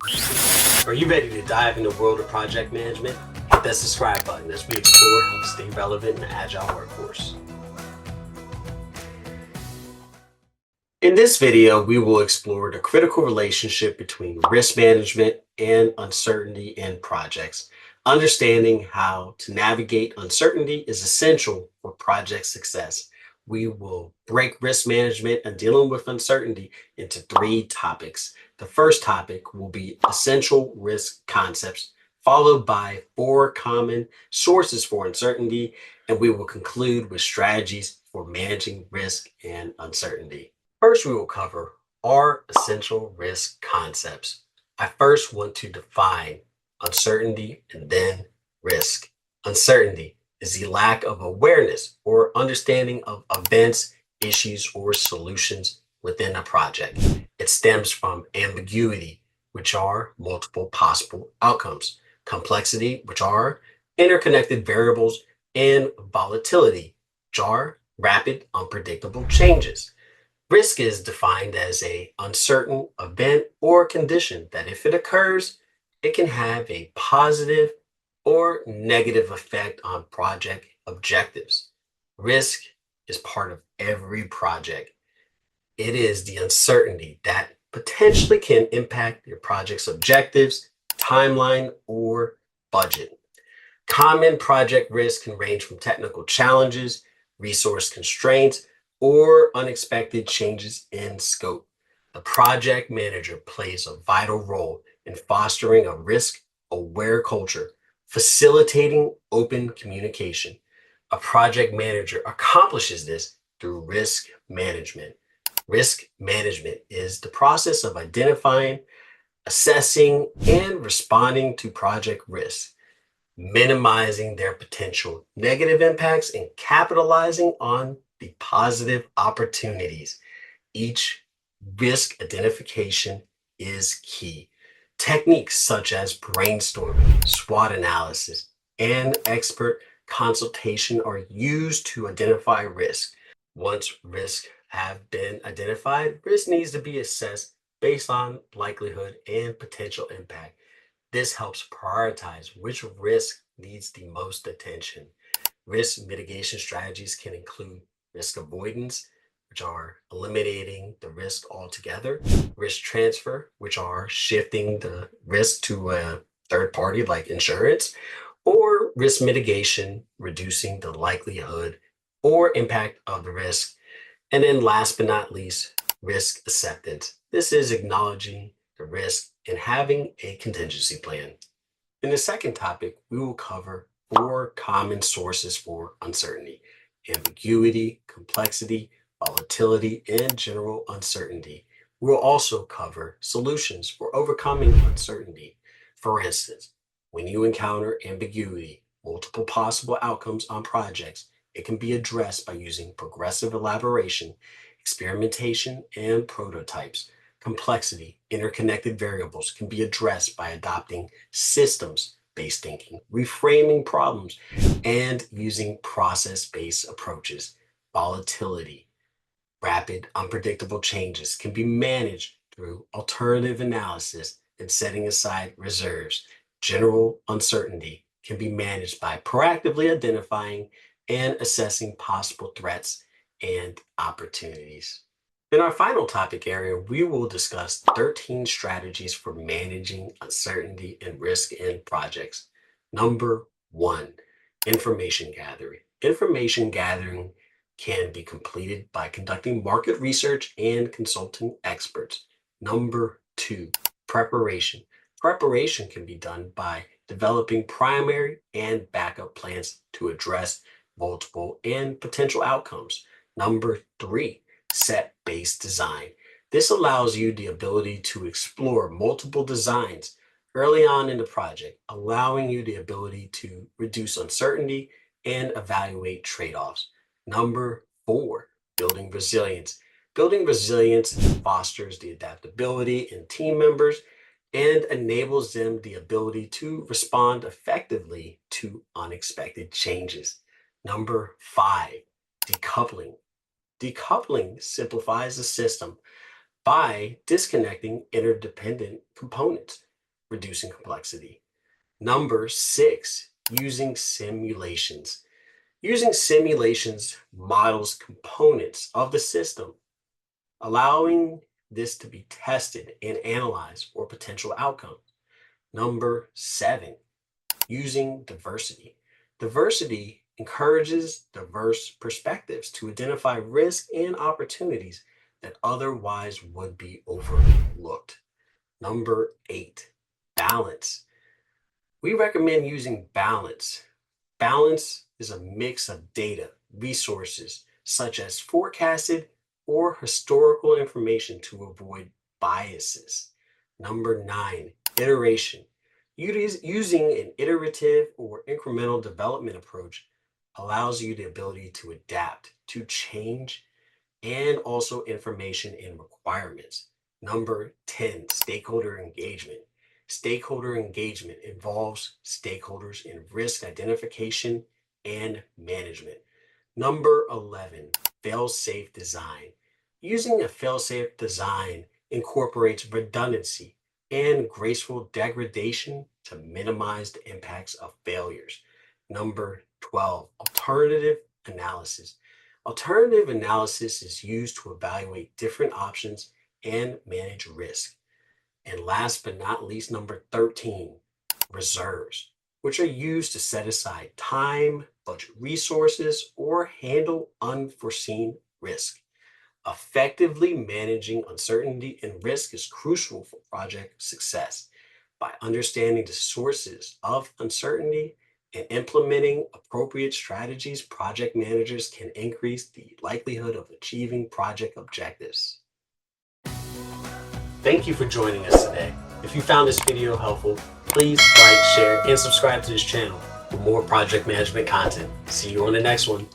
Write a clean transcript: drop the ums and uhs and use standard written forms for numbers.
Are you ready to dive in the world of project management? Hit that subscribe button as we explore how to stay relevant in the agile workforce. In this video, we will explore the critical relationship between risk management and uncertainty in projects. Understanding how to navigate uncertainty is essential for project success. We will break risk management and dealing with uncertainty into three topics. The first topic will be essential risk concepts, followed by four common sources for uncertainty, and we will conclude with strategies for managing risk and uncertainty. First, we will cover our essential risk concepts. I first want to define uncertainty and then risk. Uncertainty is the lack of awareness or understanding of events, issues, or solutions within a project. It stems from ambiguity, which are multiple possible outcomes, complexity, which are interconnected variables, and volatility, which are rapid, unpredictable changes. Risk is defined as an uncertain event or condition that if it occurs, it can have a positive or negative effect on project objectives. Risk is part of every project. It is the uncertainty that potentially can impact your project's objectives, timeline, or budget. Common project risks can range from technical challenges, resource constraints, or unexpected changes in scope. The project manager plays a vital role in fostering a risk-aware culture, facilitating open communication. A project manager accomplishes this through risk management. Risk management is the process of identifying, assessing, and responding to project risks, minimizing their potential negative impacts and capitalizing on the positive opportunities. Each risk identification is key. Techniques such as brainstorming, SWOT analysis, and expert consultation are used to identify risk. Once risks have been identified, risk needs to be assessed based on likelihood and potential impact. This helps prioritize which risk needs the most attention. Risk mitigation strategies can include risk avoidance, which are eliminating the risk altogether, risk transfer, which are shifting the risk to a third party like insurance, or risk mitigation, reducing the likelihood or impact of the risk. And then last but not least, risk acceptance. This is acknowledging the risk and having a contingency plan. In the second topic, we will cover four common sources for uncertainty: ambiguity, complexity, volatility, and general uncertainty. We'll also cover solutions for overcoming uncertainty. For instance, when you encounter ambiguity, multiple possible outcomes on projects, it can be addressed by using progressive elaboration, experimentation, and prototypes. Complexity, interconnected variables can be addressed by adopting systems-based thinking, reframing problems, and using process-based approaches. Volatility, rapid, unpredictable changes can be managed through alternative analysis and setting aside reserves. General uncertainty can be managed by proactively identifying and assessing possible threats and opportunities. In our final topic area, we will discuss 13 strategies for managing uncertainty and risk in projects. Number one, information gathering. Information gathering can be completed by conducting market research and consulting experts. Number two, preparation. Preparation can be done by developing primary and backup plans to address multiple and potential outcomes. Number three, set-based design. This allows you the ability to explore multiple designs early on in the project, allowing you the ability to reduce uncertainty and evaluate trade-offs. Number four, building resilience. Building resilience fosters the adaptability in team members and enables them the ability to respond effectively to unexpected changes. Number five, decoupling. Decoupling simplifies the system by disconnecting interdependent components. reducing complexity. Number 6, using simulations. Using simulations models components of the system, allowing this to be tested and analyzed for potential outcomes. Number 7, using diversity. Diversity encourages diverse perspectives to identify risks and opportunities that otherwise would be overlooked. Number 8, balance. We recommend using balance. Balance is a mix of data, resources, such as forecasted or historical information to avoid biases. Number 9, iteration. Using an iterative or incremental development approach allows you the ability to adapt to change and also information and requirements. Number 10, stakeholder engagement. Stakeholder engagement involves stakeholders in risk identification and management. Number 11, fail-safe design. Using a fail-safe design incorporates redundancy and graceful degradation to minimize the impacts of failures. Number 12, alternative analysis. Alternative analysis is used to evaluate different options and manage risk. And last but not least, number 13, reserves, which are used to set aside time, budget resources, or handle unforeseen risk. Effectively managing uncertainty and risk is crucial for project success. By understanding the sources of uncertainty and implementing appropriate strategies, project managers can increase the likelihood of achieving project objectives. Thank you for joining us today. If you found this video helpful, please like, share, and subscribe to this channel for more project management content. See you on the next one.